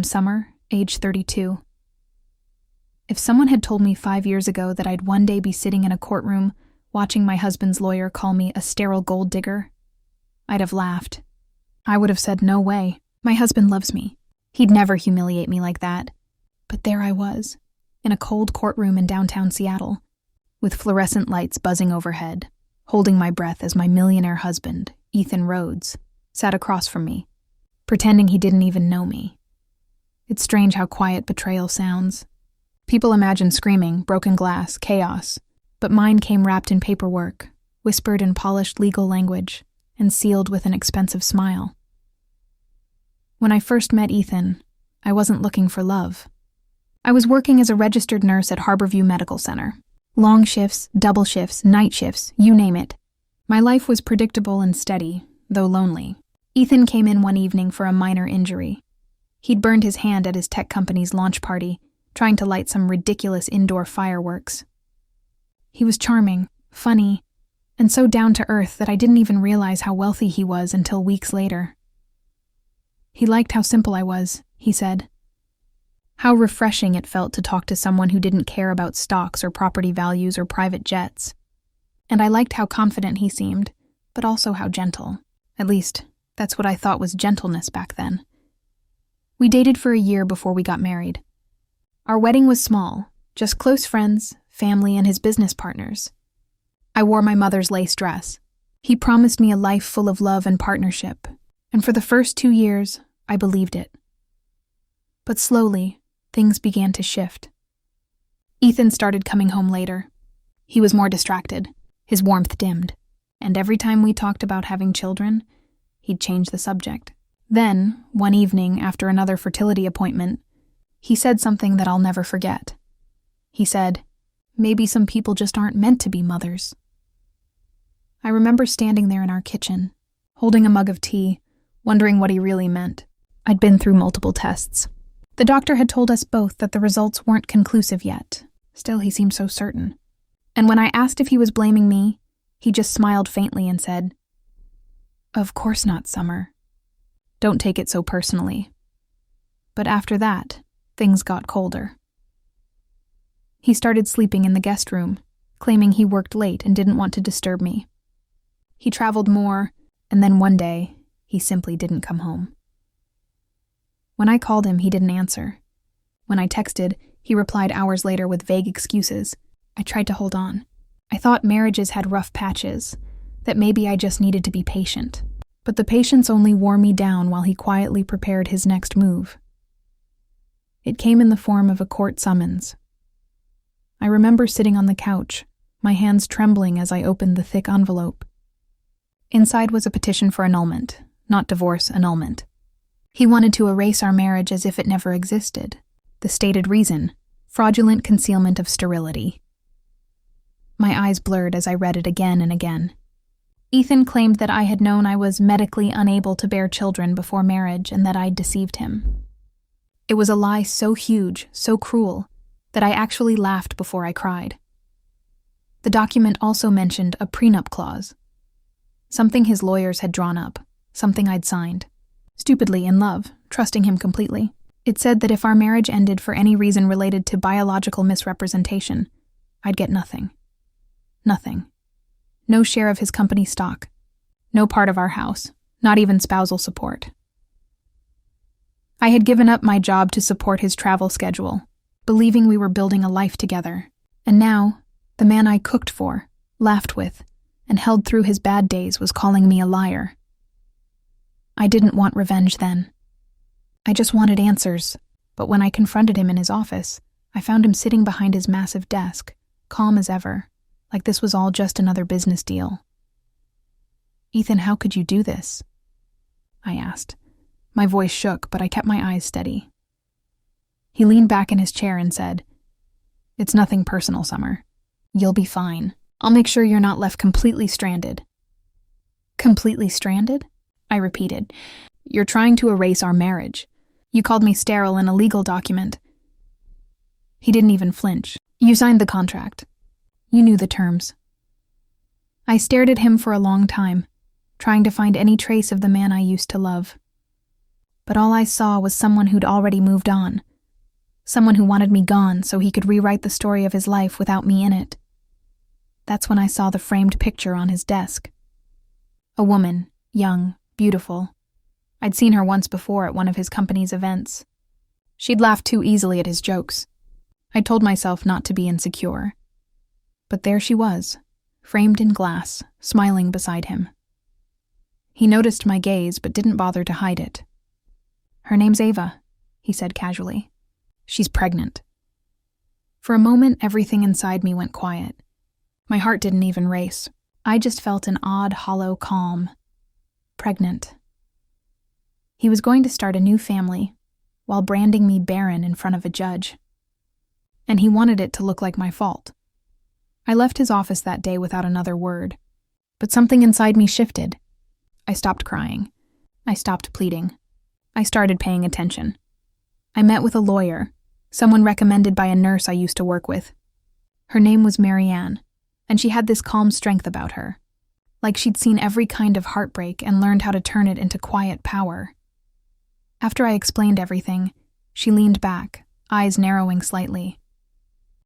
Summer, age 32. If someone had told me 5 years ago that I'd one day be sitting in a courtroom watching my husband's lawyer call me a sterile gold digger, I'd have laughed. I would have said, no way. My husband loves me. He'd never humiliate me like that. But there I was, in a cold courtroom in downtown Seattle, with fluorescent lights buzzing overhead, holding my breath as my millionaire husband, Ethan Rhodes, sat across from me, pretending he didn't even know me. It's strange how quiet betrayal sounds. People imagine screaming, broken glass, chaos, but mine came wrapped in paperwork, whispered in polished legal language, and sealed with an expensive smile. When I first met Ethan, I wasn't looking for love. I was working as a registered nurse at Harborview Medical Center. Long shifts, double shifts, night shifts, you name it. My life was predictable and steady, though lonely. Ethan came in one evening for a minor injury. He'd burned his hand at his tech company's launch party, trying to light some ridiculous indoor fireworks. He was charming, funny, and so down to earth that I didn't even realize how wealthy he was until weeks later. He liked how simple I was, he said. How refreshing it felt to talk to someone who didn't care about stocks or property values or private jets. And I liked how confident he seemed, but also how gentle. At least, that's what I thought was gentleness back then. We dated for a year before we got married. Our wedding was small, just close friends, family, and his business partners. I wore my mother's lace dress. He promised me a life full of love and partnership, and for the first 2 years, I believed it. But slowly, things began to shift. Ethan started coming home later. He was more distracted, his warmth dimmed, and every time we talked about having children, he'd change the subject. Then, one evening after another fertility appointment, he said something that I'll never forget. He said, "Maybe some people just aren't meant to be mothers." I remember standing there in our kitchen, holding a mug of tea, wondering what he really meant. I'd been through multiple tests. The doctor had told us both that the results weren't conclusive yet. Still, he seemed so certain. And when I asked if he was blaming me, he just smiled faintly and said, "Of course not, Summer. Don't take it so personally." But after that, things got colder. He started sleeping in the guest room, claiming he worked late and didn't want to disturb me. He traveled more, and then one day, he simply didn't come home. When I called him, he didn't answer. When I texted, he replied hours later with vague excuses. I tried to hold on. I thought marriages had rough patches, that maybe I just needed to be patient. But the patience only wore me down while he quietly prepared his next move. It came in the form of a court summons. I remember sitting on the couch, my hands trembling as I opened the thick envelope. Inside was a petition for annulment, not divorce, annulment. He wanted to erase our marriage as if it never existed. The stated reason, fraudulent concealment of sterility. My eyes blurred as I read it again and again. Ethan claimed that I had known I was medically unable to bear children before marriage and that I'd deceived him. It was a lie so huge, so cruel, that I actually laughed before I cried. The document also mentioned a prenup clause, something his lawyers had drawn up, something I'd signed. Stupidly in love, trusting him completely. It said that if our marriage ended for any reason related to biological misrepresentation, I'd get nothing. Nothing. No share of his company stock. No part of our house, not even spousal support. I had given up my job to support his travel schedule, believing we were building a life together. And now, the man I cooked for, laughed with, and held through his bad days was calling me a liar. I didn't want revenge then. I just wanted answers, but when I confronted him in his office, I found him sitting behind his massive desk, calm as ever, like this was all just another business deal. "Ethan, how could you do this?" I asked. My voice shook, but I kept my eyes steady. He leaned back in his chair and said, "It's nothing personal, Summer. You'll be fine. I'll make sure you're not left completely stranded." "Completely stranded?" I repeated. "You're trying to erase our marriage. You called me sterile in a legal document." He didn't even flinch. "You signed the contract. You knew the terms." I stared at him for a long time, trying to find any trace of the man I used to love. But all I saw was someone who'd already moved on. Someone who wanted me gone so he could rewrite the story of his life without me in it. That's when I saw the framed picture on his desk. A woman, young, beautiful. I'd seen her once before at one of his company's events. She'd laughed too easily at his jokes. I told myself not to be insecure. But there she was, framed in glass, smiling beside him. He noticed my gaze but didn't bother to hide it. "Her name's Ava," he said casually. "She's pregnant." For a moment, everything inside me went quiet. My heart didn't even race. I just felt an odd, hollow calm. Pregnant. He was going to start a new family, while branding me barren in front of a judge. And he wanted it to look like my fault. I left his office that day without another word. But something inside me shifted. I stopped crying. I stopped pleading. I started paying attention. I met with a lawyer, someone recommended by a nurse I used to work with. Her name was Marianne, and she had this calm strength about her, like she'd seen every kind of heartbreak and learned how to turn it into quiet power. After I explained everything, she leaned back, eyes narrowing slightly.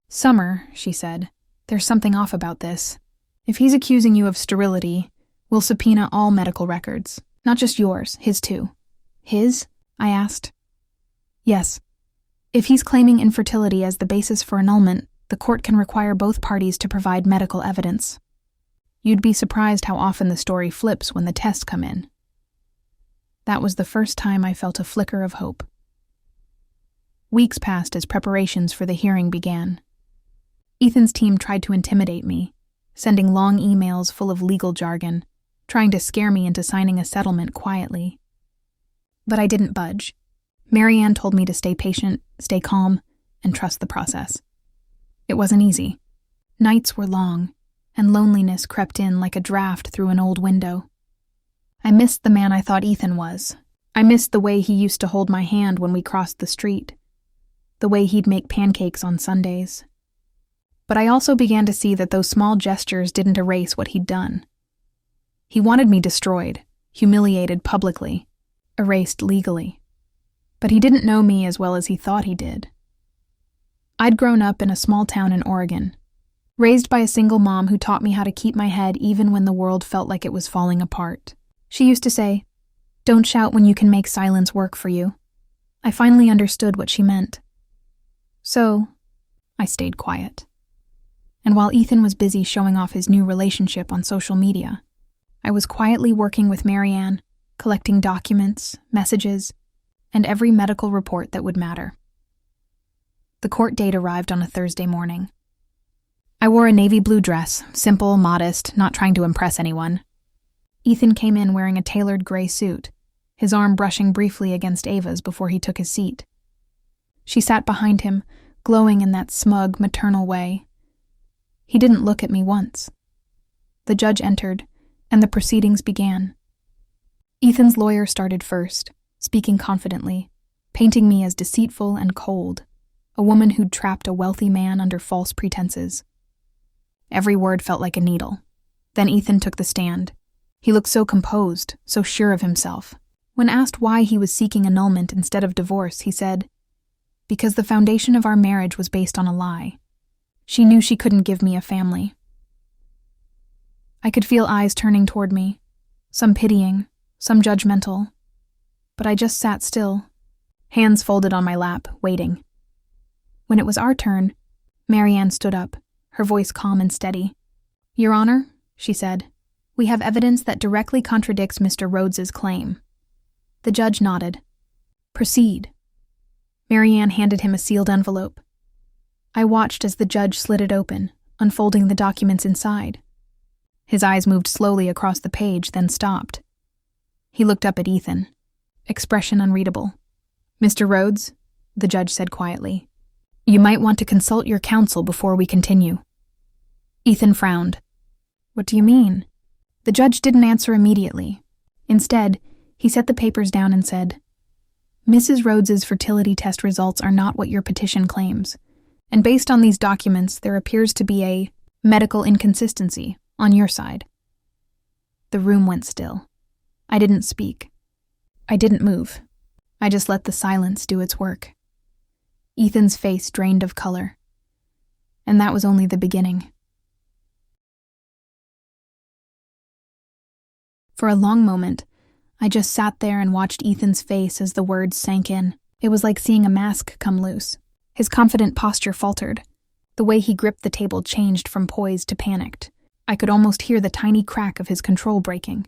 "Summer," she said, "there's something off about this. If he's accusing you of sterility, we'll subpoena all medical records, not just yours, his too." "His?" I asked. "Yes. If he's claiming infertility as the basis for annulment, the court can require both parties to provide medical evidence. You'd be surprised how often the story flips when the tests come in." That was the first time I felt a flicker of hope. Weeks passed as preparations for the hearing began. Ethan's team tried to intimidate me, sending long emails full of legal jargon, trying to scare me into signing a settlement quietly. But I didn't budge. Marianne told me to stay patient, stay calm, and trust the process. It wasn't easy. Nights were long, and loneliness crept in like a draft through an old window. I missed the man I thought Ethan was. I missed the way he used to hold my hand when we crossed the street, the way he'd make pancakes on Sundays. But I also began to see that those small gestures didn't erase what he'd done. He wanted me destroyed, humiliated publicly, erased legally. But he didn't know me as well as he thought he did. I'd grown up in a small town in Oregon, raised by a single mom who taught me how to keep my head even when the world felt like it was falling apart. She used to say, "Don't shout when you can make silence work for you." I finally understood what she meant. So, I stayed quiet. And while Ethan was busy showing off his new relationship on social media, I was quietly working with Marianne, collecting documents, messages, and every medical report that would matter. The court date arrived on a Thursday morning. I wore a navy blue dress, simple, modest, not trying to impress anyone. Ethan came in wearing a tailored gray suit, his arm brushing briefly against Ava's before he took his seat. She sat behind him, glowing in that smug, maternal way. He didn't look at me once. The judge entered, and the proceedings began. Ethan's lawyer started first, speaking confidently, painting me as deceitful and cold, a woman who'd trapped a wealthy man under false pretenses. Every word felt like a needle. Then Ethan took the stand. He looked so composed, so sure of himself. When asked why he was seeking annulment instead of divorce, he said, "Because the foundation of our marriage was based on a lie. She knew she couldn't give me a family." I could feel eyes turning toward me, some pitying, some judgmental. But I just sat still, hands folded on my lap, waiting. When it was our turn, Marianne stood up, her voice calm and steady. "Your Honor," she said, "we have evidence that directly contradicts Mr. Rhodes's claim." The judge nodded. "Proceed." Marianne handed him a sealed envelope. I watched as the judge slid it open, unfolding the documents inside. His eyes moved slowly across the page, then stopped. He looked up at Ethan, expression unreadable. "Mr. Rhodes," the judge said quietly, "you might want to consult your counsel before we continue." Ethan frowned. "What do you mean?" The judge didn't answer immediately. Instead, he set the papers down and said, "Mrs. Rhodes's fertility test results are not what your petition claims, and based on these documents, there appears to be a medical inconsistency on your side." The room went still. I didn't speak. I didn't move. I just let the silence do its work. Ethan's face drained of color. And that was only the beginning. For a long moment, I just sat there and watched Ethan's face as the words sank in. It was like seeing a mask come loose. His confident posture faltered. The way he gripped the table changed from poised to panicked. I could almost hear the tiny crack of his control breaking.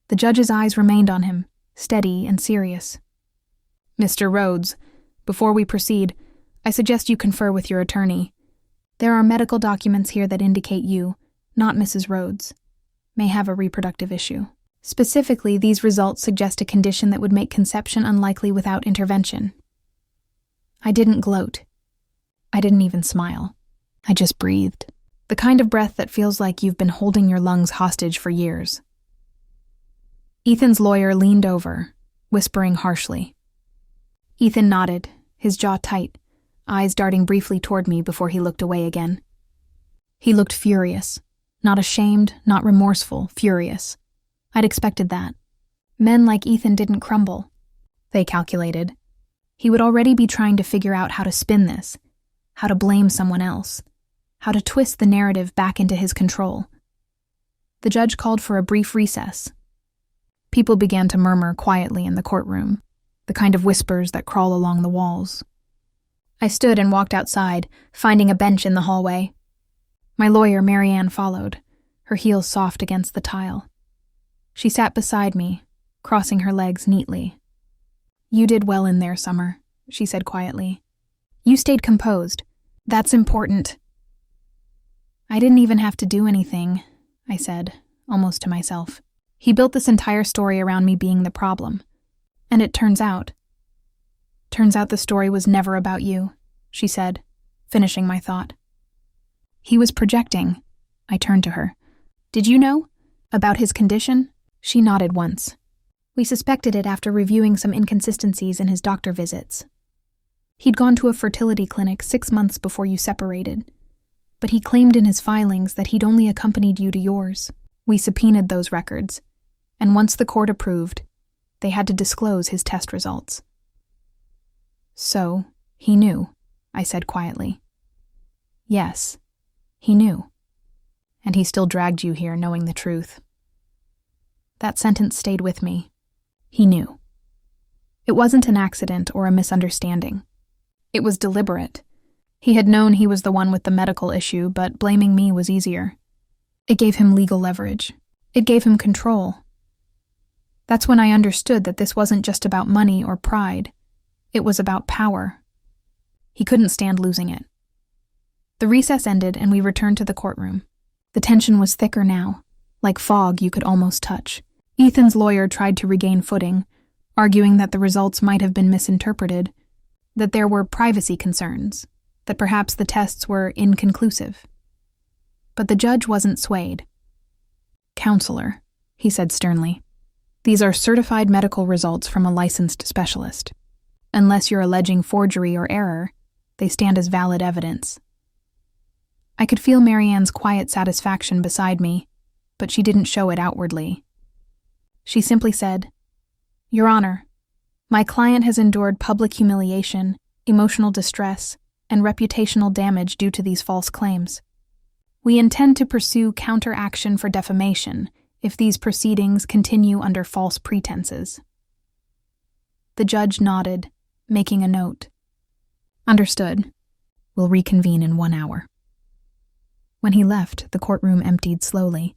The judge's eyes remained on him, steady and serious. "Mr. Rhodes, before we proceed, I suggest you confer with your attorney. There are medical documents here that indicate you, not Mrs. Rhodes, may have a reproductive issue. Specifically, these results suggest a condition that would make conception unlikely without intervention." I didn't gloat. I didn't even smile. I just breathed. The kind of breath that feels like you've been holding your lungs hostage for years. Ethan's lawyer leaned over, whispering harshly. Ethan nodded, his jaw tight, eyes darting briefly toward me before he looked away again. He looked furious. Not ashamed, not remorseful, furious. I'd expected that. Men like Ethan didn't crumble. They calculated. He would already be trying to figure out how to spin this, how to blame someone else, how to twist the narrative back into his control. The judge called for a brief recess. People began to murmur quietly in the courtroom, the kind of whispers that crawl along the walls. I stood and walked outside, finding a bench in the hallway. My lawyer, Marianne, followed, her heels soft against the tile. She sat beside me, crossing her legs neatly. "You did well in there, Summer," she said quietly. "You stayed composed. That's important." "I didn't even have to do anything," I said, almost to myself. "He built this entire story around me being the problem. And it turns out the story was never about you," she said, finishing my thought. "He was projecting." I turned to her. "Did you know? About his condition?" She nodded once. "We suspected it after reviewing some inconsistencies in his doctor visits. He'd gone to a fertility clinic 6 months before you separated, but he claimed in his filings that he'd only accompanied you to yours. We subpoenaed those records, and once the court approved, they had to disclose his test results." "So, he knew," I said quietly. "Yes, he knew. And he still dragged you here knowing the truth." That sentence stayed with me. He knew. It wasn't an accident or a misunderstanding. It was deliberate. He had known he was the one with the medical issue, but blaming me was easier. It gave him legal leverage. It gave him control. That's when I understood that this wasn't just about money or pride. It was about power. He couldn't stand losing it. The recess ended and we returned to the courtroom. The tension was thicker now, like fog you could almost touch. Ethan's lawyer tried to regain footing, arguing that the results might have been misinterpreted, that there were privacy concerns, that perhaps the tests were inconclusive. But the judge wasn't swayed. "Counselor," he said sternly, "these are certified medical results from a licensed specialist. Unless you're alleging forgery or error, they stand as valid evidence." I could feel Marianne's quiet satisfaction beside me, but she didn't show it outwardly. She simply said, "Your Honor, my client has endured public humiliation, emotional distress, and reputational damage due to these false claims. We intend to pursue counteraction for defamation if these proceedings continue under false pretenses." The judge nodded, making a note. "Understood. We'll reconvene in 1 hour." When he left, the courtroom emptied slowly.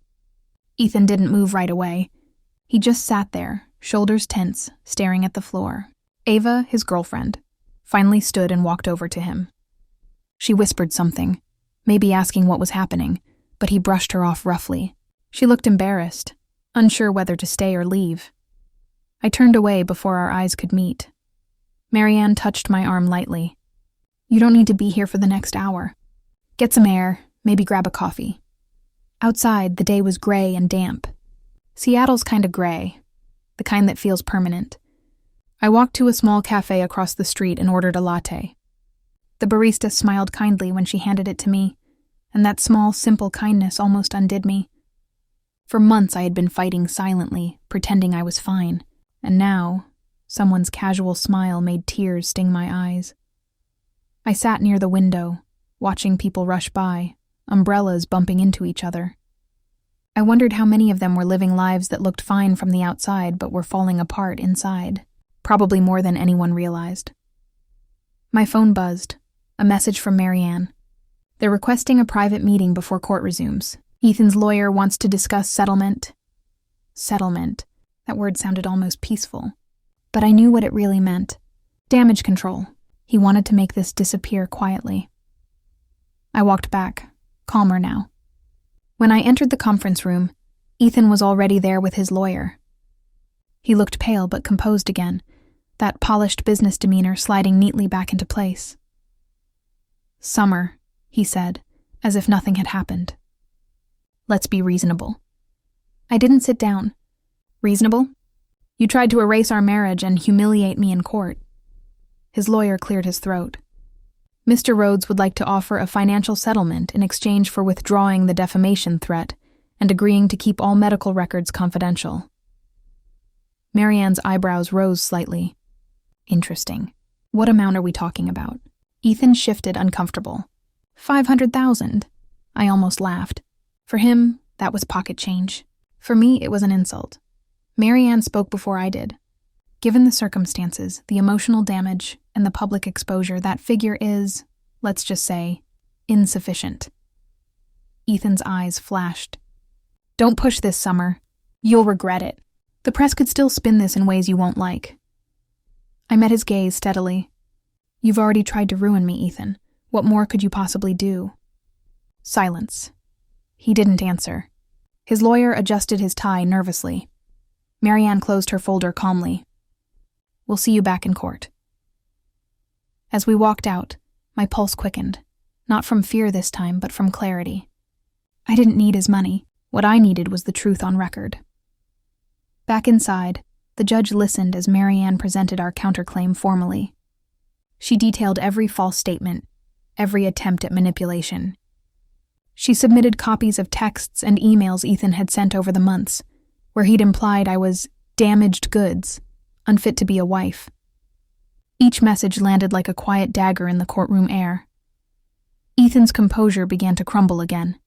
Ethan didn't move right away. He just sat there, shoulders tense, staring at the floor. Ava, his girlfriend, finally stood and walked over to him. She whispered something, maybe asking what was happening, but he brushed her off roughly. She looked embarrassed, unsure whether to stay or leave. I turned away before our eyes could meet. Marianne touched my arm lightly. "You don't need to be here for the next hour. Get some air, maybe grab a coffee." Outside, the day was gray and damp. Seattle's kind of gray, the kind that feels permanent. I walked to a small cafe across the street and ordered a latte. The barista smiled kindly when she handed it to me, and that small, simple kindness almost undid me. For months I had been fighting silently, pretending I was fine, and now Someone's casual smile made tears sting my eyes. I sat near the window, watching people rush by, umbrellas bumping into each other. I wondered how many of them were living lives that looked fine from the outside but were falling apart inside, probably more than anyone realized. My phone buzzed, a message from Marianne. They're requesting a private meeting before court resumes. Ethan's lawyer wants to discuss settlement. Settlement. That word sounded almost peaceful. But I knew what it really meant. Damage control. He wanted to make this disappear quietly. I walked back, calmer now. When I entered the conference room, Ethan was already there with his lawyer. He looked pale but composed again, that polished business demeanor sliding neatly back into place. "Summer," he said, as if nothing had happened. "Let's be reasonable." I didn't sit down. "Reasonable? You tried to erase our marriage and humiliate me in court." His lawyer cleared his throat. "Mr. Rhodes would like to offer a financial settlement in exchange for withdrawing the defamation threat and agreeing to keep all medical records confidential." Marianne's eyebrows rose slightly. "Interesting. What amount are we talking about?" Ethan shifted, uncomfortable. 500,000. I almost laughed. For him, that was pocket change. For me, it was an insult. Marianne spoke before I did. Given the circumstances, the emotional damage, and the public exposure, that figure is, let's just say, insufficient. Ethan's eyes flashed. "Don't push this, Summer. You'll regret it. The press could still spin this in ways you won't like." I met his gaze steadily. "You've already tried to ruin me, Ethan. What more could you possibly do?" Silence. He didn't answer. His lawyer adjusted his tie nervously. Marianne closed her folder calmly. "We'll see you back in court." As we walked out, my pulse quickened, not from fear this time, but from clarity. I didn't need his money. What I needed was the truth on record. Back inside, the judge listened as Marianne presented our counterclaim formally. She detailed every false statement, every attempt at manipulation. She submitted copies of texts and emails Ethan had sent over the months, where he'd implied I was damaged goods, unfit to be a wife. Each message landed like a quiet dagger in the courtroom air. Ethan's composure began to crumble again.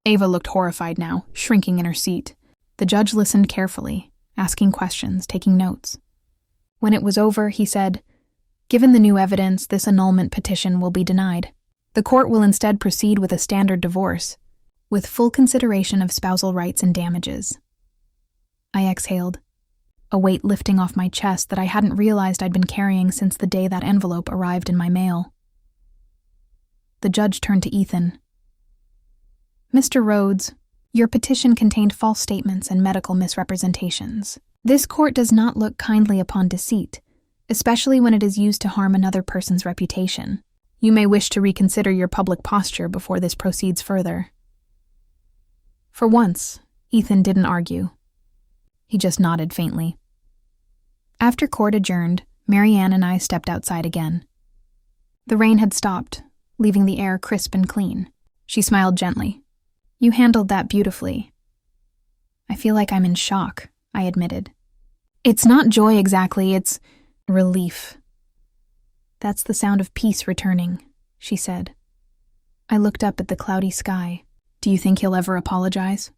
Ava looked horrified now, shrinking in her seat. The judge listened carefully, asking questions, taking notes. When it was over, he said, "Given the new evidence, this annulment petition will be denied. The court will instead proceed with a standard divorce, with full consideration of spousal rights and damages." I exhaled, a weight lifting off my chest that I hadn't realized I'd been carrying since the day that envelope arrived in my mail. The judge turned to Ethan. "Mr. Rhodes, your petition contained false statements and medical misrepresentations. This court does not look kindly upon deceit, especially when it is used to harm another person's reputation. You may wish to reconsider your public posture before this proceeds further." For once, Ethan didn't argue. He just nodded faintly. After court adjourned, Marianne and I stepped outside again. The rain had stopped, leaving the air crisp and clean. She smiled gently. "You handled that beautifully." "I feel like I'm in shock," I admitted. "It's not joy exactly, it's relief." "That's the sound of peace returning," she said. I looked up at the cloudy sky. "Do you think he'll ever apologize?"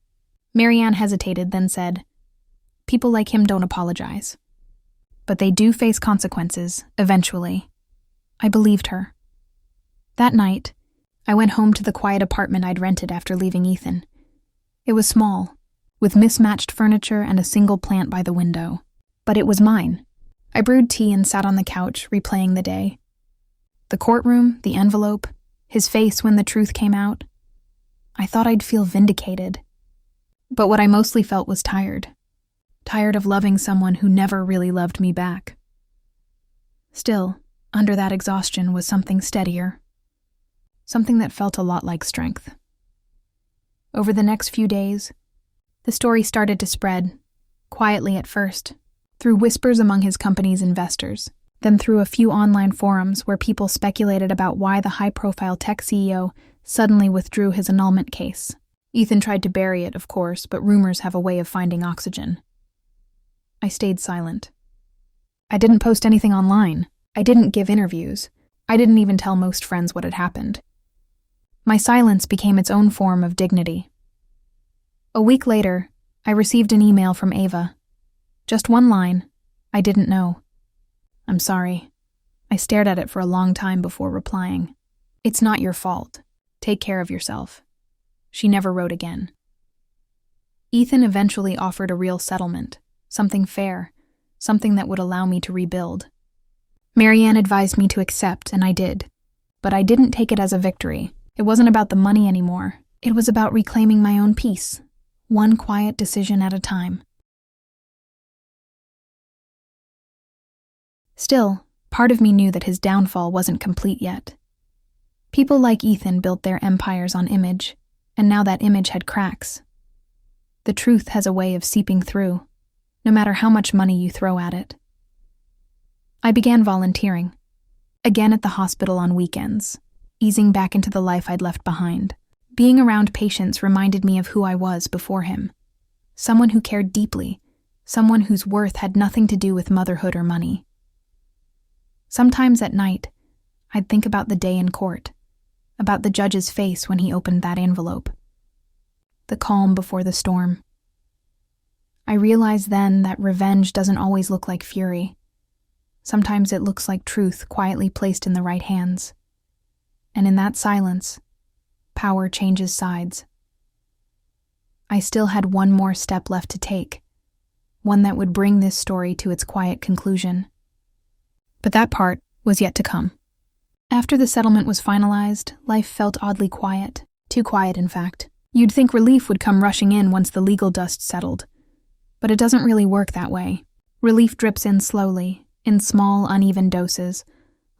Marianne hesitated, then said, "People like him don't apologize. But they do face consequences, eventually." I believed her. That night, I went home to the quiet apartment I'd rented after leaving Ethan. It was small, with mismatched furniture and a single plant by the window. But it was mine. I brewed tea and sat on the couch, replaying the day. The courtroom, the envelope, his face when the truth came out. I thought I'd feel vindicated. But what I mostly felt was tired. Tired of loving someone who never really loved me back. Still, under that exhaustion was something steadier. Something that felt a lot like strength. Over the next few days, the story started to spread, quietly at first, through whispers among his company's investors, then through a few online forums where people speculated about why the high-profile tech CEO suddenly withdrew his annulment case. Ethan tried to bury it, of course, but rumors have a way of finding oxygen. I stayed silent. I didn't post anything online. I didn't give interviews. I didn't even tell most friends what had happened. My silence became its own form of dignity. A week later, I received an email from Ava. Just one line. I didn't know. I'm sorry. I stared at it for a long time before replying. It's not your fault. Take care of yourself. She never wrote again. Ethan eventually offered a real settlement, something fair, something that would allow me to rebuild. Marianne advised me to accept, and I did. But I didn't take it as a victory. It wasn't about the money anymore. It was about reclaiming my own peace, one quiet decision at a time. Still, part of me knew that his downfall wasn't complete yet. People like Ethan built their empires on image, and now that image had cracks. The truth has a way of seeping through, no matter how much money you throw at it. I began volunteering, again at the hospital on weekends, easing back into the life I'd left behind. Being around patients reminded me of who I was before him. Someone who cared deeply, someone whose worth had nothing to do with motherhood or money. Sometimes at night, I'd think about the day in court, about the judge's face when he opened that envelope. The calm before the storm. I realized then that revenge doesn't always look like fury. Sometimes it looks like truth quietly placed in the right hands. And in that silence, power changes sides. I still had one more step left to take, one that would bring this story to its quiet conclusion. But that part was yet to come. After the settlement was finalized, life felt oddly quiet. Too quiet, in fact. You'd think relief would come rushing in once the legal dust settled. But it doesn't really work that way. Relief drips in slowly, in small, uneven doses,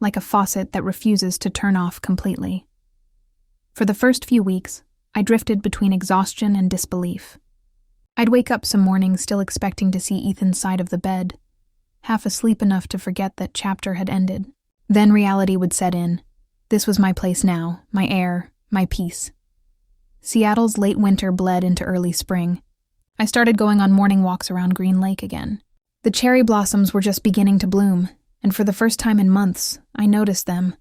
like a faucet that refuses to turn off completely. For the first few weeks, I drifted between exhaustion and disbelief. I'd wake up some mornings still expecting to see Ethan's side of the bed, half asleep enough to forget that chapter had ended. Then reality would set in. This was my place now, my air, my peace. Seattle's late winter bled into early spring. I started going on morning walks around Green Lake again. The cherry blossoms were just beginning to bloom, and for the first time in months, I noticed them.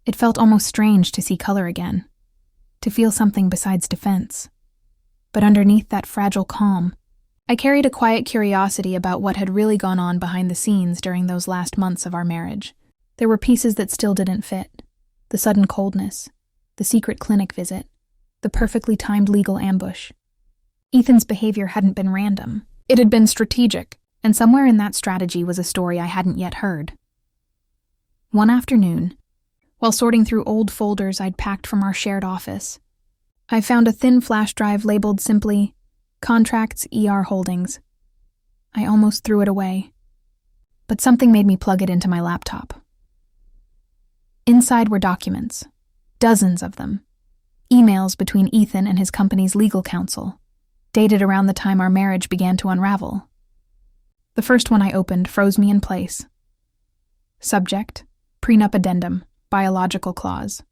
It felt almost strange to see color again, to feel something besides defense. But underneath that fragile calm, I carried a quiet curiosity about what had really gone on behind the scenes during those last months of our marriage. There were pieces that still didn't fit. The sudden coldness, the secret clinic visit, the perfectly timed legal ambush. Ethan's behavior hadn't been random. It had been strategic, and somewhere in that strategy was a story I hadn't yet heard. One afternoon, while sorting through old folders I'd packed from our shared office, I found a thin flash drive labeled simply, Contracts ER Holdings. I almost threw it away, but something made me plug it into my laptop. Inside were documents, dozens of them, emails between Ethan and his company's legal counsel, dated around the time our marriage began to unravel. The first one I opened froze me in place. Subject, prenup addendum, biological clause.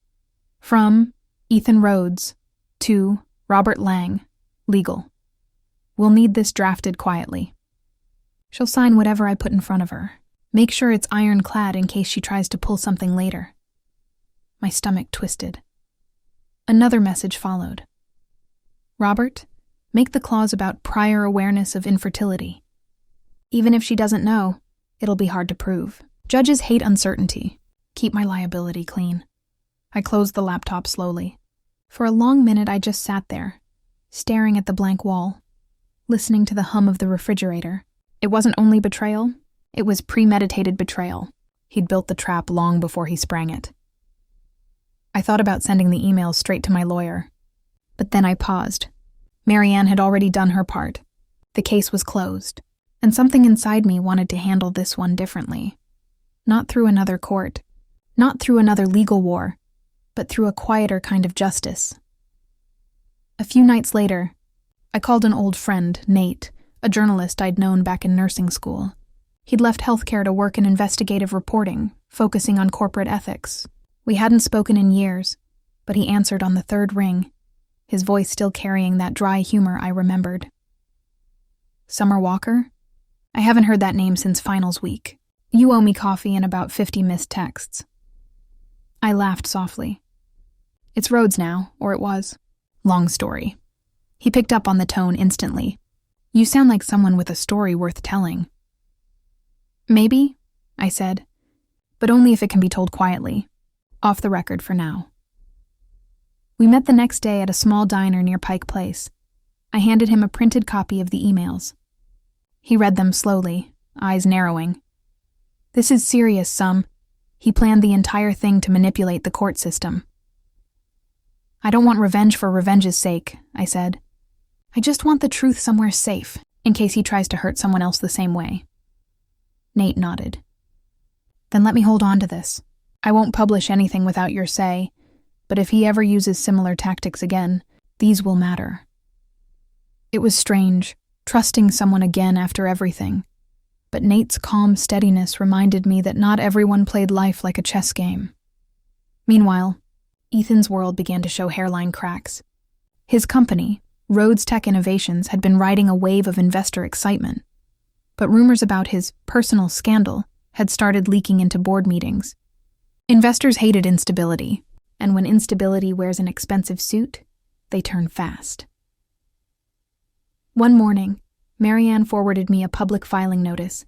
From Ethan Rhodes to Robert Lang, legal. We'll need this drafted quietly. She'll sign whatever I put in front of her. Make sure it's ironclad in case she tries to pull something later. My stomach twisted. Another message followed. Robert, make the clause about prior awareness of infertility. Even if she doesn't know, it'll be hard to prove. Judges hate uncertainty. Keep my liability clean. I closed the laptop slowly. For a long minute I just sat there, staring at the blank wall, listening to the hum of the refrigerator. It wasn't only betrayal, it was premeditated betrayal. He'd built the trap long before he sprang it. I thought about sending the email straight to my lawyer, but then I paused. Marianne had already done her part. The case was closed, and something inside me wanted to handle this one differently. Not through another court, not through another legal war, but through a quieter kind of justice. A few nights later, I called an old friend, Nate, a journalist I'd known back in nursing school. He'd left healthcare to work in investigative reporting, focusing on corporate ethics. We hadn't spoken in years, but he answered on the third ring, his voice still carrying that dry humor I remembered. Summer Walker? I haven't heard that name since finals week. You owe me coffee and about 50 missed texts. I laughed softly. It's Rhodes now, or it was. Long story. He picked up on the tone instantly. You sound like someone with a story worth telling. Maybe, I said, but only if it can be told quietly. Off the record for now. We met the next day at a small diner near Pike Place. I handed him a printed copy of the emails. He read them slowly, eyes narrowing. This is serious, Sum. He planned the entire thing to manipulate the court system. I don't want revenge for revenge's sake, I said. I just want the truth somewhere safe, in case he tries to hurt someone else the same way. Nate nodded. Then let me hold on to this. I won't publish anything without your say, but if he ever uses similar tactics again, these will matter. It was strange, trusting someone again after everything, but Nate's calm steadiness reminded me that not everyone played life like a chess game. Meanwhile, Ethan's world began to show hairline cracks. His company, Rhodes Tech Innovations, had been riding a wave of investor excitement, but rumors about his personal scandal had started leaking into board meetings. Investors hated instability, and when instability wears an expensive suit, they turn fast. One morning, Marianne forwarded me a public filing notice.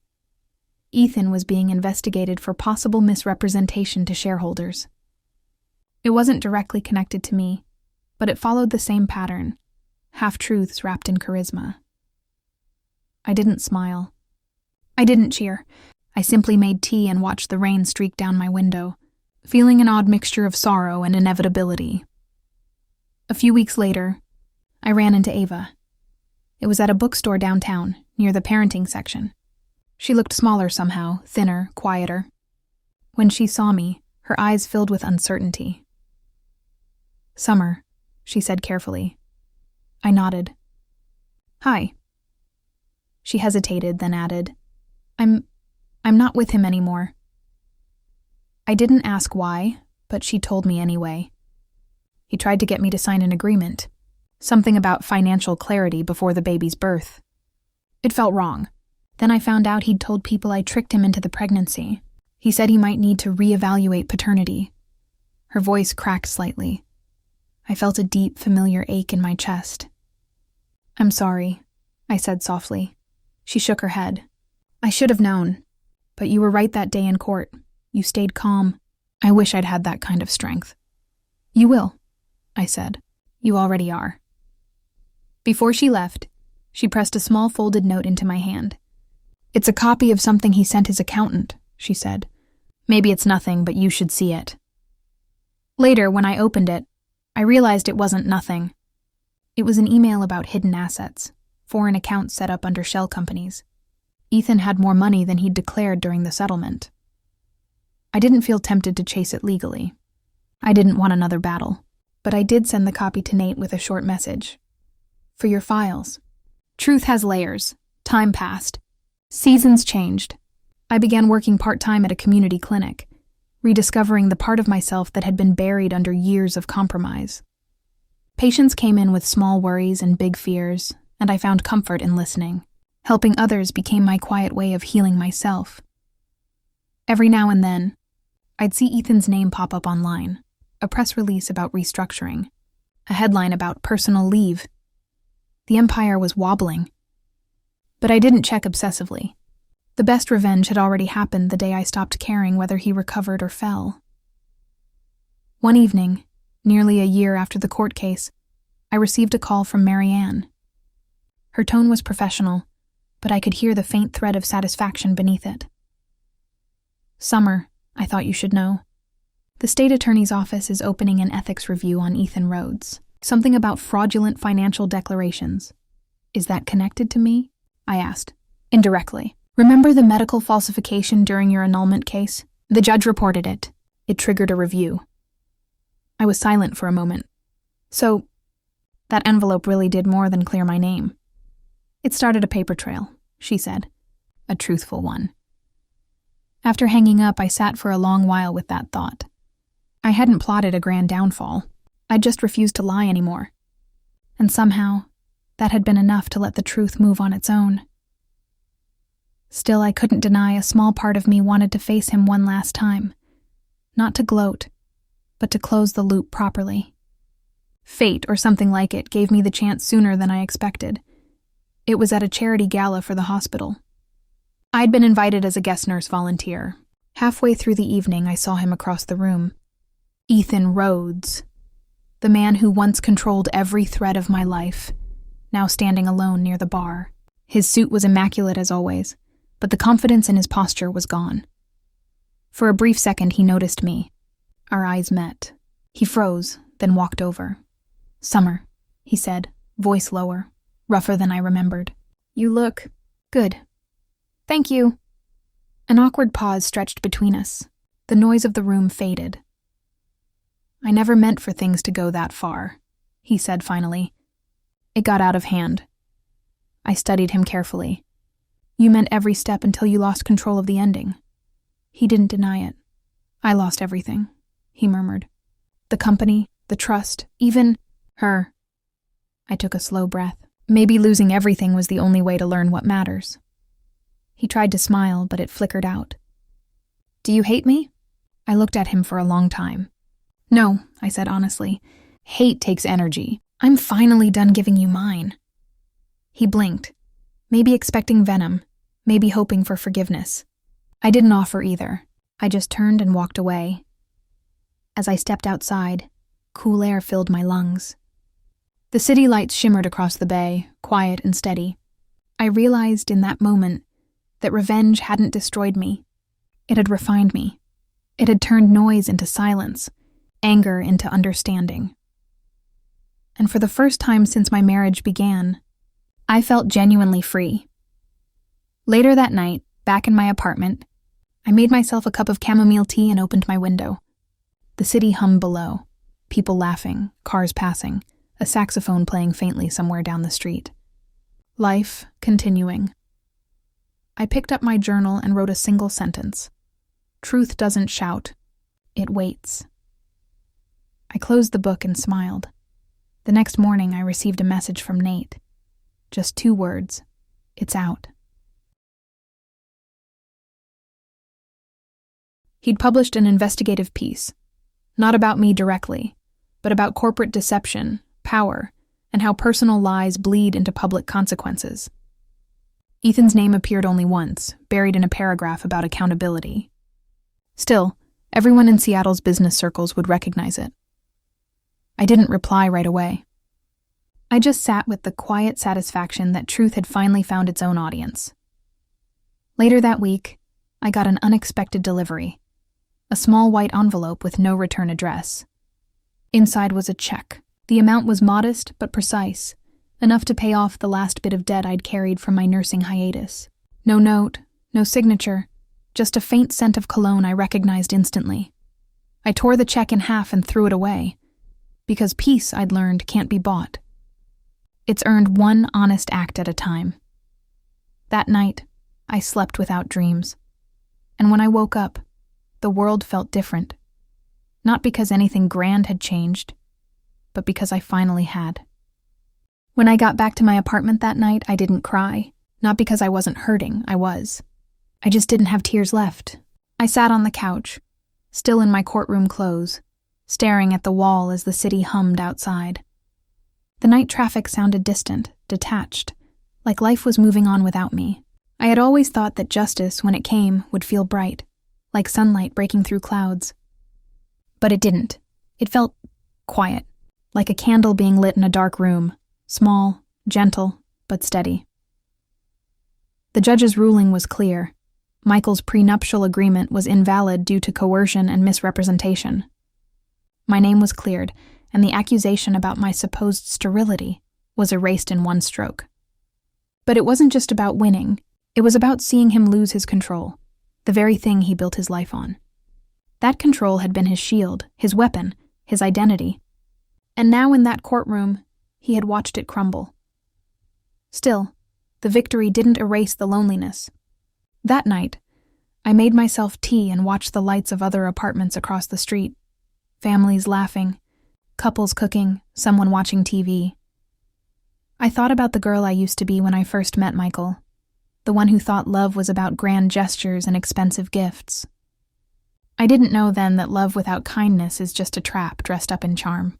Ethan was being investigated for possible misrepresentation to shareholders. It wasn't directly connected to me, but it followed the same pattern, half-truths wrapped in charisma. I didn't smile. I didn't cheer. I simply made tea and watched the rain streak down my window, feeling an odd mixture of sorrow and inevitability. A few weeks later, I ran into Ava. It was at a bookstore downtown, near the parenting section. She looked smaller somehow, thinner, quieter. When she saw me, her eyes filled with uncertainty. Summer, she said carefully. I nodded. Hi. She hesitated, then added, I'm not with him anymore. I didn't ask why, but she told me anyway. He tried to get me to sign an agreement, something about financial clarity before the baby's birth. It felt wrong. Then I found out he'd told people I tricked him into the pregnancy. He said he might need to reevaluate paternity. Her voice cracked slightly. I felt a deep, familiar ache in my chest. I'm sorry, I said softly. She shook her head. I should have known. But you were right that day in court. You stayed calm. I wish I'd had that kind of strength. You will, I said. You already are. Before she left, she pressed a small folded note into my hand. It's a copy of something he sent his accountant, she said. Maybe it's nothing, but you should see it. Later, when I opened it, I realized it wasn't nothing. It was an email about hidden assets, foreign accounts set up under shell companies. Ethan had more money than he'd declared during the settlement. I didn't feel tempted to chase it legally. I didn't want another battle, but I did send the copy to Nate with a short message. For your files. Truth has layers. Time passed. Seasons changed. I began working part-time at a community clinic, rediscovering the part of myself that had been buried under years of compromise. Patients came in with small worries and big fears, and I found comfort in listening. Helping others became my quiet way of healing myself. Every now and then, I'd see Ethan's name pop up online, a press release about restructuring, a headline about personal leave. The empire was wobbling. But I didn't check obsessively. The best revenge had already happened the day I stopped caring whether he recovered or fell. One evening, nearly a year after the court case, I received a call from Marianne. Her tone was professional, but I could hear the faint thread of satisfaction beneath it. Summer, I thought you should know. The state attorney's office is opening an ethics review on Ethan Rhodes. Something about fraudulent financial declarations. Is that connected to me? I asked. Indirectly. Remember the medical falsification during your annulment case? The judge reported it. It triggered a review. I was silent for a moment. So, that envelope really did more than clear my name. It started a paper trail, she said. A truthful one. After hanging up, I sat for a long while with that thought. I hadn't plotted a grand downfall. I just refused to lie anymore. And somehow, that had been enough to let the truth move on its own. Still, I couldn't deny a small part of me wanted to face him one last time. Not to gloat, but to close the loop properly. Fate, or something like it, gave me the chance sooner than I expected. It was at a charity gala for the hospital. I'd been invited as a guest nurse volunteer. Halfway through the evening, I saw him across the room. Ethan Rhodes, the man who once controlled every thread of my life, now standing alone near the bar. His suit was immaculate as always, but the confidence in his posture was gone. For a brief second, he noticed me. Our eyes met. He froze, then walked over. "Summer," he said, voice lower, rougher than I remembered. "You look good." "Thank you." An awkward pause stretched between us. The noise of the room faded. "I never meant for things to go that far," he said finally. "It got out of hand." I studied him carefully. "You meant every step until you lost control of the ending." He didn't deny it. "I lost everything," he murmured. "The company, the trust, even her." I took a slow breath. Maybe losing everything was the only way to learn what matters. He tried to smile, but it flickered out. "Do you hate me?" I looked at him for a long time. "No," I said honestly. "Hate takes energy. I'm finally done giving you mine." He blinked, maybe expecting venom, maybe hoping for forgiveness. I didn't offer either. I just turned and walked away. As I stepped outside, cool air filled my lungs. The city lights shimmered across the bay, quiet and steady. I realized in that moment that revenge hadn't destroyed me. It had refined me. It had turned noise into silence, anger into understanding. And for the first time since my marriage began, I felt genuinely free. Later that night, back in my apartment, I made myself a cup of chamomile tea and opened my window. The city hummed below, people laughing, cars passing, a saxophone playing faintly somewhere down the street. Life continuing. I picked up my journal and wrote a single sentence. Truth doesn't shout, it waits. I closed the book and smiled. The next morning I received a message from Nate. Just 2 words. It's out. He'd published an investigative piece, not about me directly, but about corporate deception, power, and how personal lies bleed into public consequences. Ethan's name appeared only once, buried in a paragraph about accountability. Still, everyone in Seattle's business circles would recognize it. I didn't reply right away. I just sat with the quiet satisfaction that truth had finally found its own audience. Later that week, I got an unexpected delivery. A small white envelope with no return address. Inside was a check. The amount was modest but precise, enough to pay off the last bit of debt I'd carried from my nursing hiatus. No note, no signature, just a faint scent of cologne I recognized instantly. I tore the check in half and threw it away, because peace, I'd learned, can't be bought. It's earned one honest act at a time. That night, I slept without dreams. And when I woke up, the world felt different. Not because anything grand had changed, but because I finally had. When I got back to my apartment that night, I didn't cry. Not because I wasn't hurting, I was. I just didn't have tears left. I sat on the couch, still in my courtroom clothes, staring at the wall as the city hummed outside. The night traffic sounded distant, detached, like life was moving on without me. I had always thought that justice, when it came, would feel bright, like sunlight breaking through clouds. But it didn't. It felt quiet, like a candle being lit in a dark room, small, gentle, but steady. The judge's ruling was clear. Michael's prenuptial agreement was invalid due to coercion and misrepresentation. My name was cleared, and the accusation about my supposed sterility was erased in one stroke. But it wasn't just about winning. It was about seeing him lose his control, the very thing he built his life on. That control had been his shield, his weapon, his identity. And now in that courtroom, he had watched it crumble. Still, the victory didn't erase the loneliness. That night, I made myself tea and watched the lights of other apartments across the street. Families laughing, couples cooking, someone watching TV. I thought about the girl I used to be when I first met Michael. the one who thought love was about grand gestures and expensive gifts. I didn't know then that love without kindness is just a trap dressed up in charm.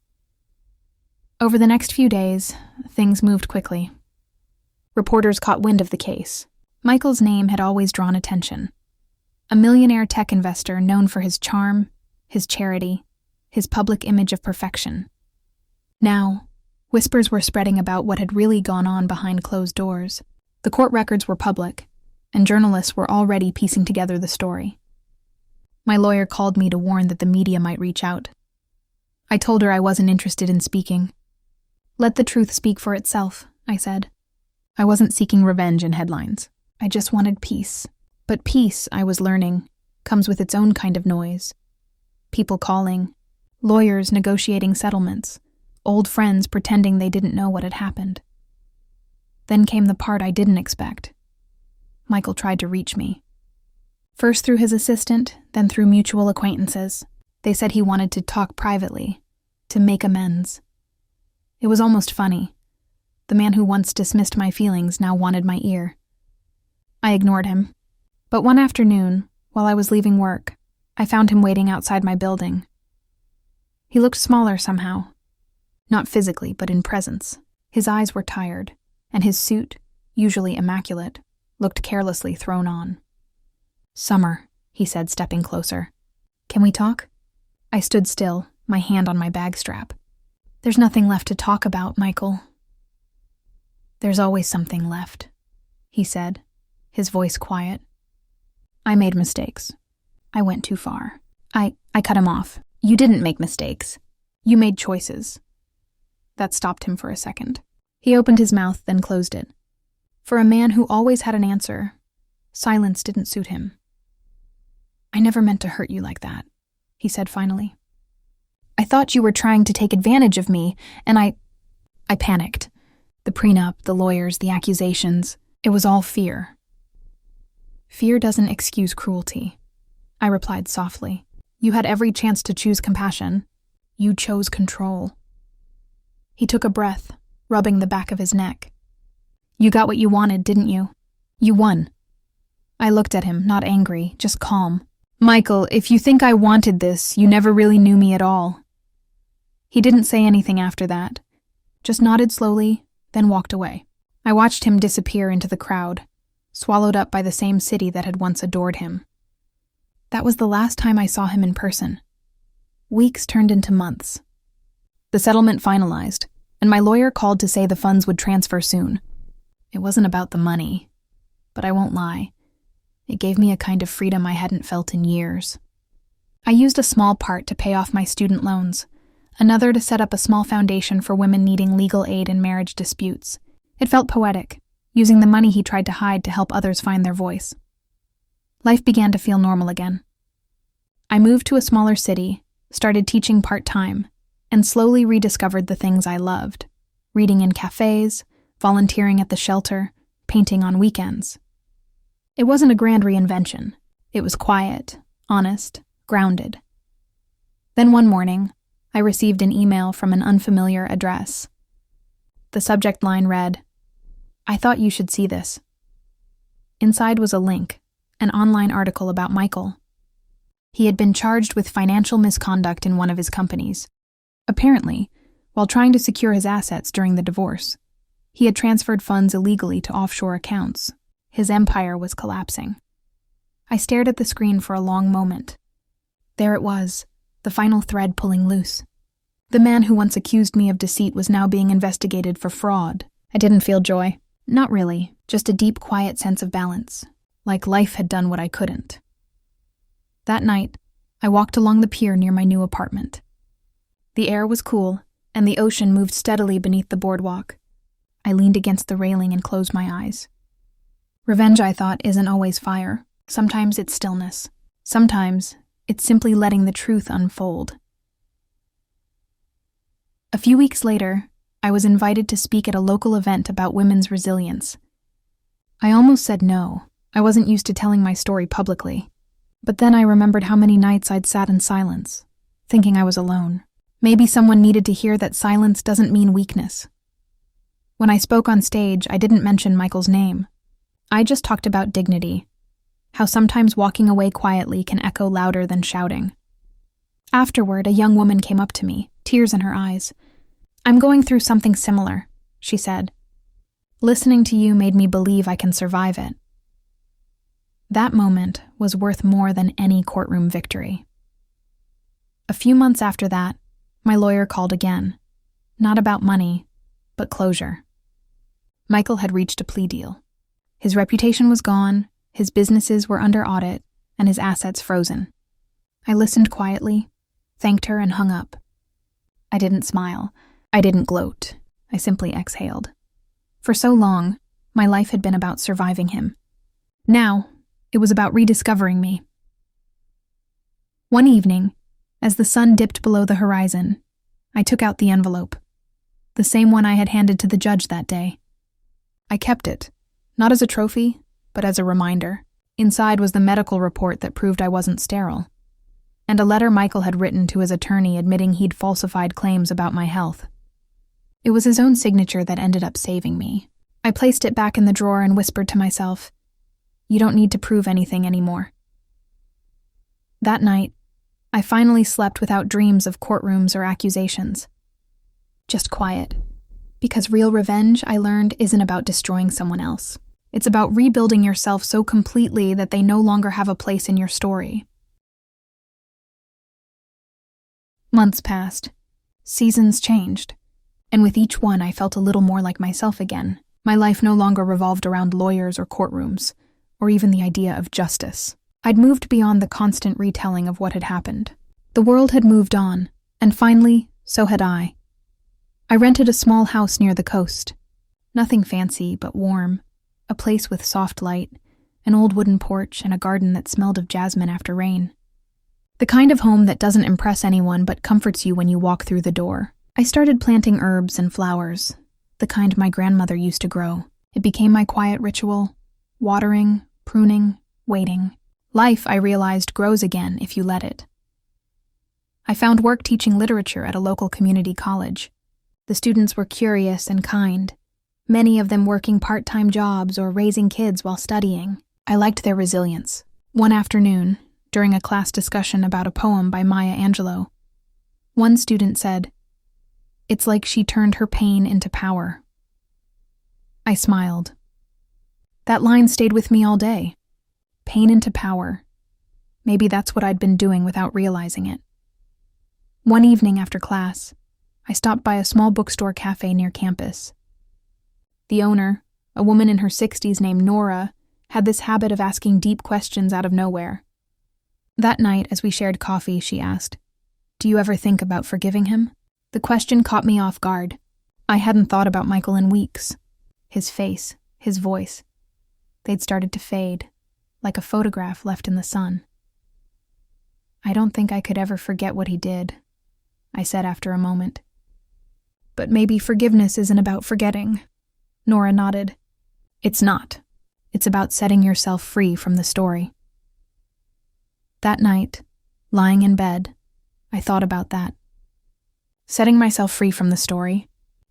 Over the next few days, things moved quickly. Reporters caught wind of the case. Michael's name had always drawn attention. A millionaire tech investor known for his charm, his charity, his public image of perfection. Now, whispers were spreading about what had really gone on behind closed doors. The court records were public, and journalists were already piecing together the story. My lawyer called me to warn that the media might reach out. I told her I wasn't interested in speaking. Let the truth speak for itself, I said. I wasn't seeking revenge in headlines. I just wanted peace. But peace, I was learning, comes with its own kind of noise. People calling, lawyers negotiating settlements, old friends pretending they didn't know what had happened. Then came the part I didn't expect. Michael tried to reach me. First through his assistant, then through mutual acquaintances. They said he wanted to talk privately, to make amends. It was almost funny. The man who once dismissed my feelings now wanted my ear. I ignored him. But one afternoon, while I was leaving work, I found him waiting outside my building. He looked smaller somehow. Not physically, but in presence. His eyes were tired, and his suit, usually immaculate, looked carelessly thrown on. "Summer," he said, stepping closer. "Can we talk?" I stood still, my hand on my bag strap. "There's nothing left to talk about, Michael." "There's always something left," he said, his voice quiet. "I made mistakes. I went too far." I cut him off. "You didn't make mistakes. You made choices." That stopped him for a second. He opened his mouth, then closed it. For a man who always had an answer, silence didn't suit him. "I never meant to hurt you like that," he said finally. "I thought you were trying to take advantage of me, and I panicked. The prenup, the lawyers, the accusations, it was all fear." "Fear doesn't excuse cruelty," I replied softly. "You had every chance to choose compassion. You chose control." He took a breath, rubbing the back of his neck. "You got what you wanted, didn't you? You won." I looked at him, not angry, just calm. "Michael, if you think I wanted this, you never really knew me at all." He didn't say anything after that, just nodded slowly, then walked away. I watched him disappear into the crowd, swallowed up by the same city that had once adored him. That was the last time I saw him in person. Weeks turned into months. The settlement finalized, and my lawyer called to say the funds would transfer soon. It wasn't about the money, but I won't lie. It gave me a kind of freedom I hadn't felt in years. I used a small part to pay off my student loans, another to set up a small foundation for women needing legal aid in marriage disputes. It felt poetic, using the money he tried to hide to help others find their voice. Life began to feel normal again. I moved to a smaller city, started teaching part-time, and slowly rediscovered the things I loved: reading in cafes, volunteering at the shelter, painting on weekends. It wasn't a grand reinvention. It was quiet, honest, grounded. Then one morning, I received an email from an unfamiliar address. The subject line read, "I thought you should see this." Inside was a link, an online article about Michael. He had been charged with financial misconduct in one of his companies. Apparently, while trying to secure his assets during the divorce, he had transferred funds illegally to offshore accounts. His empire was collapsing. I stared at the screen for a long moment. There it was, the final thread pulling loose. The man who once accused me of deceit was now being investigated for fraud. I didn't feel joy. Not really, just a deep, quiet sense of balance, like life had done what I couldn't. That night, I walked along the pier near my new apartment. The air was cool, and the ocean moved steadily beneath the boardwalk. I leaned against the railing and closed my eyes. Revenge, I thought, isn't always fire. Sometimes it's stillness. Sometimes it's simply letting the truth unfold. A few weeks later, I was invited to speak at a local event about women's resilience. I almost said no. I wasn't used to telling my story publicly. But then I remembered how many nights I'd sat in silence, thinking I was alone. Maybe someone needed to hear that silence doesn't mean weakness. When I spoke on stage, I didn't mention Michael's name. I just talked about dignity, how sometimes walking away quietly can echo louder than shouting. Afterward, a young woman came up to me, tears in her eyes. "I'm going through something similar," she said. "Listening to you made me believe I can survive it." That moment was worth more than any courtroom victory. A few months after that, my lawyer called again. Not about money, but closure. Michael had reached a plea deal. His reputation was gone, his businesses were under audit, and his assets frozen. I listened quietly, thanked her, and hung up. I didn't smile. I didn't gloat. I simply exhaled. For so long, my life had been about surviving him. Now, it was about rediscovering me. One evening, as the sun dipped below the horizon, I took out the envelope, the same one I had handed to the judge that day. I kept it, not as a trophy, but as a reminder. Inside was the medical report that proved I wasn't sterile, and a letter Michael had written to his attorney admitting he'd falsified claims about my health. It was his own signature that ended up saving me. I placed it back in the drawer and whispered to myself, "You don't need to prove anything anymore." That night, I finally slept without dreams of courtrooms or accusations. Just quiet. Because real revenge, I learned, isn't about destroying someone else. It's about rebuilding yourself so completely that they no longer have a place in your story. Months passed. Seasons changed. And with each one, I felt a little more like myself again. My life no longer revolved around lawyers or courtrooms, or even the idea of justice. I'd moved beyond the constant retelling of what had happened. The world had moved on, and finally, so had I. I rented a small house near the coast. Nothing fancy, but warm. A place with soft light, an old wooden porch, and a garden that smelled of jasmine after rain. The kind of home that doesn't impress anyone but comforts you when you walk through the door. I started planting herbs and flowers, the kind my grandmother used to grow. It became my quiet ritual, watering, pruning, waiting. Life, I realized, grows again if you let it. I found work teaching literature at a local community college. The students were curious and kind, many of them working part-time jobs or raising kids while studying. I liked their resilience. One afternoon, during a class discussion about a poem by Maya Angelou, one student said, "It's like she turned her pain into power." I smiled. That line stayed with me all day. Pain into power. Maybe that's what I'd been doing without realizing it. One evening after class, I stopped by a small bookstore cafe near campus. The owner, a woman in her 60s named Nora, had this habit of asking deep questions out of nowhere. That night, as we shared coffee, she asked, "Do you ever think about forgiving him?" The question caught me off guard. I hadn't thought about Michael in weeks. His face, his voice. They'd started to fade, like a photograph left in the sun. "I don't think I could ever forget what he did," I said after a moment. "But maybe forgiveness isn't about forgetting." Nora nodded. "It's not. It's about setting yourself free from the story." That night, lying in bed, I thought about that. Setting myself free from the story.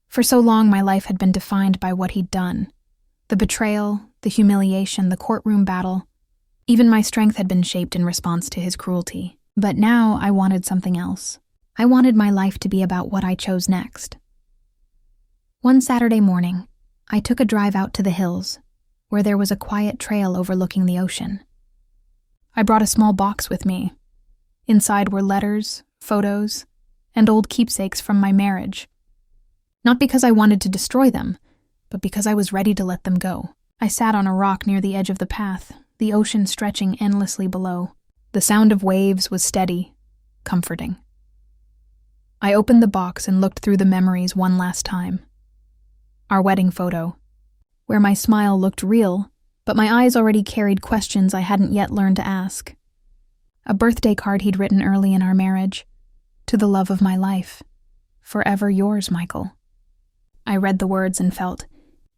For so long, my life had been defined by what he'd done. The betrayal, the humiliation, the courtroom battle. Even my strength had been shaped in response to his cruelty. But now I wanted something else. I wanted my life to be about what I chose next. One Saturday morning, I took a drive out to the hills, where there was a quiet trail overlooking the ocean. I brought a small box with me. Inside were letters, photos, and old keepsakes from my marriage. Not because I wanted to destroy them, but because I was ready to let them go. I sat on a rock near the edge of the path, the ocean stretching endlessly below. The sound of waves was steady, comforting. I opened the box and looked through the memories one last time. Our wedding photo, where my smile looked real, but my eyes already carried questions I hadn't yet learned to ask. A birthday card he'd written early in our marriage. "To the love of my life. Forever yours, Michael." I read the words and felt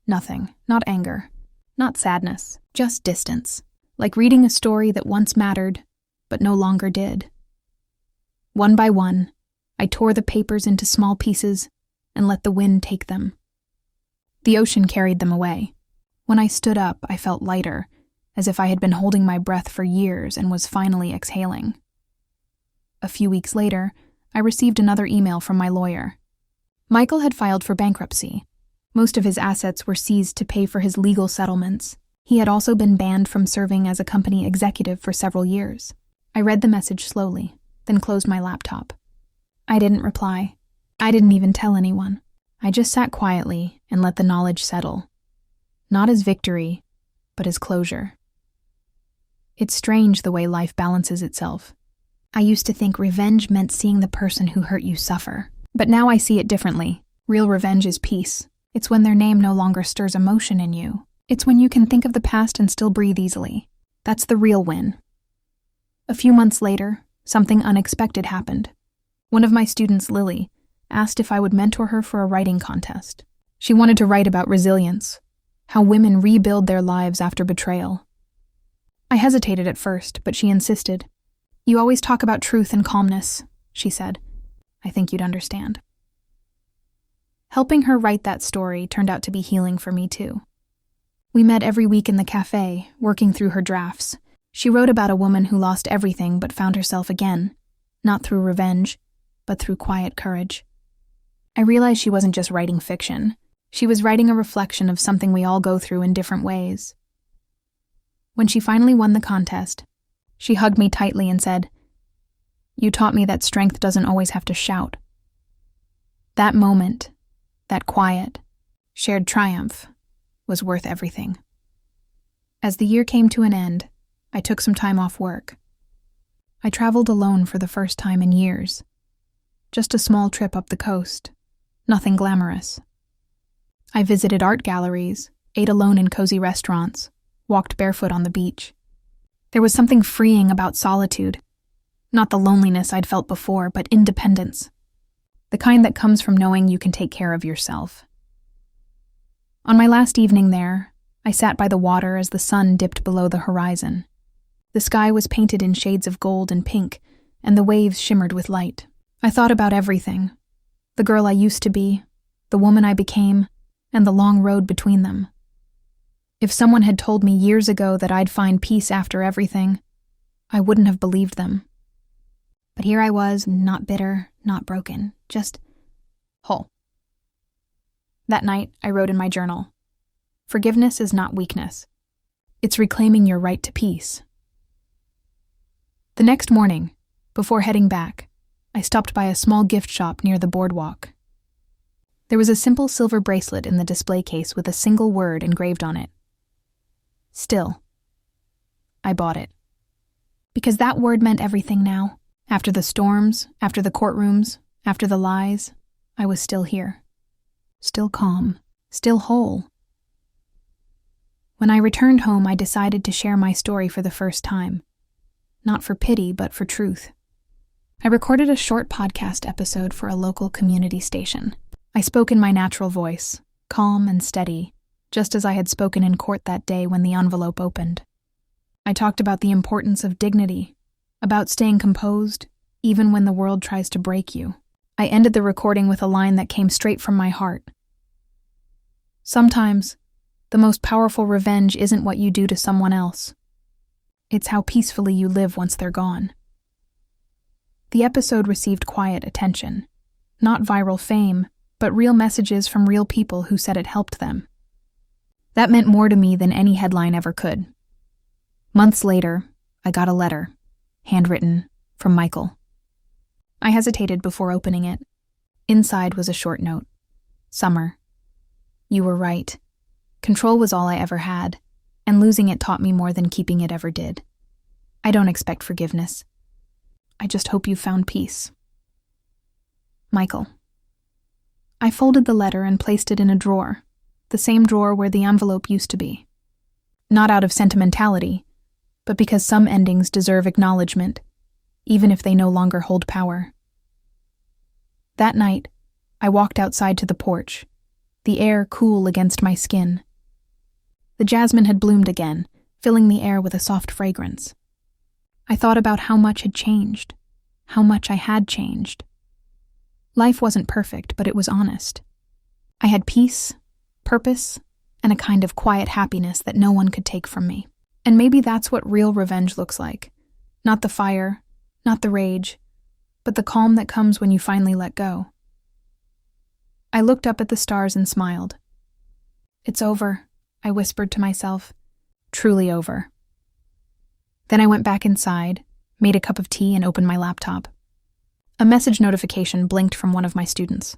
nothing, not anger, not sadness, just distance, like reading a story that once mattered, but no longer did. One by one, I tore the papers into small pieces and let the wind take them. The ocean carried them away. When I stood up, I felt lighter, as if I had been holding my breath for years and was finally exhaling. A few weeks later, I received another email from my lawyer. Michael had filed for bankruptcy. Most of his assets were seized to pay for his legal settlements. He had also been banned from serving as a company executive for several years. I read the message slowly, then closed my laptop. I didn't reply. I didn't even tell anyone. I just sat quietly and let the knowledge settle. Not as victory, but as closure. It's strange the way life balances itself. I used to think revenge meant seeing the person who hurt you suffer. But now I see it differently. Real revenge is peace. It's when their name no longer stirs emotion in you. It's when you can think of the past and still breathe easily. That's the real win. A few months later, something unexpected happened. One of my students, Lily, asked if I would mentor her for a writing contest. She wanted to write about resilience, how women rebuild their lives after betrayal. I hesitated at first, but she insisted. "You always talk about truth and calmness," she said. "I think you'd understand." Helping her write that story turned out to be healing for me too. We met every week in the cafe, working through her drafts. She wrote about a woman who lost everything but found herself again, not through revenge, but through quiet courage. I realized she wasn't just writing fiction. She was writing a reflection of something we all go through in different ways. When she finally won the contest, she hugged me tightly and said, "You taught me that strength doesn't always have to shout." That moment, that quiet, shared triumph, was worth everything. As the year came to an end, I took some time off work. I traveled alone for the first time in years. Just a small trip up the coast, nothing glamorous. I visited art galleries, ate alone in cozy restaurants, walked barefoot on the beach. There was something freeing about solitude. Not the loneliness I'd felt before, but independence. The kind that comes from knowing you can take care of yourself. On my last evening there, I sat by the water as the sun dipped below the horizon. The sky was painted in shades of gold and pink, and the waves shimmered with light. I thought about everything. The girl I used to be, the woman I became, and the long road between them. If someone had told me years ago that I'd find peace after everything, I wouldn't have believed them. But here I was, not bitter, not broken, just whole. That night, I wrote in my journal, "Forgiveness is not weakness. It's reclaiming your right to peace." The next morning, before heading back, I stopped by a small gift shop near the boardwalk. There was a simple silver bracelet in the display case with a single word engraved on it. Still. I bought it. Because that word meant everything now. After the storms, after the courtrooms, after the lies, I was still here. Still calm, still whole. When I returned home, I decided to share my story for the first time. Not for pity, but for truth. I recorded a short podcast episode for a local community station. I spoke in my natural voice, calm and steady, just as I had spoken in court that day when the envelope opened. I talked about the importance of dignity, about staying composed, even when the world tries to break you. I ended the recording with a line that came straight from my heart. Sometimes, the most powerful revenge isn't what you do to someone else. It's how peacefully you live once they're gone. The episode received quiet attention. Not viral fame, but real messages from real people who said it helped them. That meant more to me than any headline ever could. Months later, I got a letter, handwritten, from Michael. I hesitated before opening it. Inside was a short note. "Summer, you were right. Control was all I ever had, and losing it taught me more than keeping it ever did. I don't expect forgiveness. I just hope you found peace. Michael." I folded the letter and placed it in a drawer, the same drawer where the envelope used to be. Not out of sentimentality, but because some endings deserve acknowledgement, even if they no longer hold power. That night, I walked outside to the porch, the air cool against my skin. The jasmine had bloomed again, filling the air with a soft fragrance. I thought about how much had changed, how much I had changed. Life wasn't perfect, but it was honest. I had peace, purpose, and a kind of quiet happiness that no one could take from me. And maybe that's what real revenge looks like. Not the fire, not the rage, but the calm that comes when you finally let go. I looked up at the stars and smiled. "It's over," I whispered to myself. Truly over. Then I went back inside, made a cup of tea, and opened my laptop. A message notification blinked from one of my students.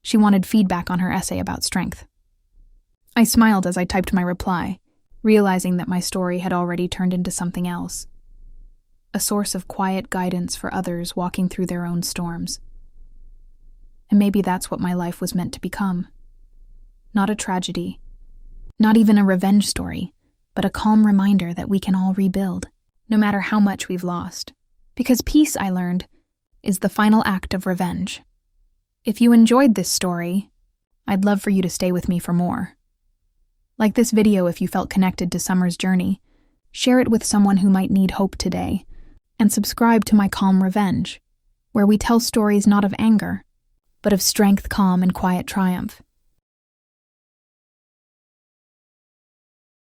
She wanted feedback on her essay about strength. I smiled as I typed my reply, realizing that my story had already turned into something else. A source of quiet guidance for others walking through their own storms. And maybe that's what my life was meant to become. Not a tragedy, not even a revenge story, but a calm reminder that we can all rebuild, no matter how much we've lost. Because peace, I learned, is the final act of revenge. If you enjoyed this story, I'd love for you to stay with me for more. Like this video if you felt connected to Summer's journey, share it with someone who might need hope today, and subscribe to my Calm Revenge, where we tell stories not of anger, but of strength, calm, and quiet triumph.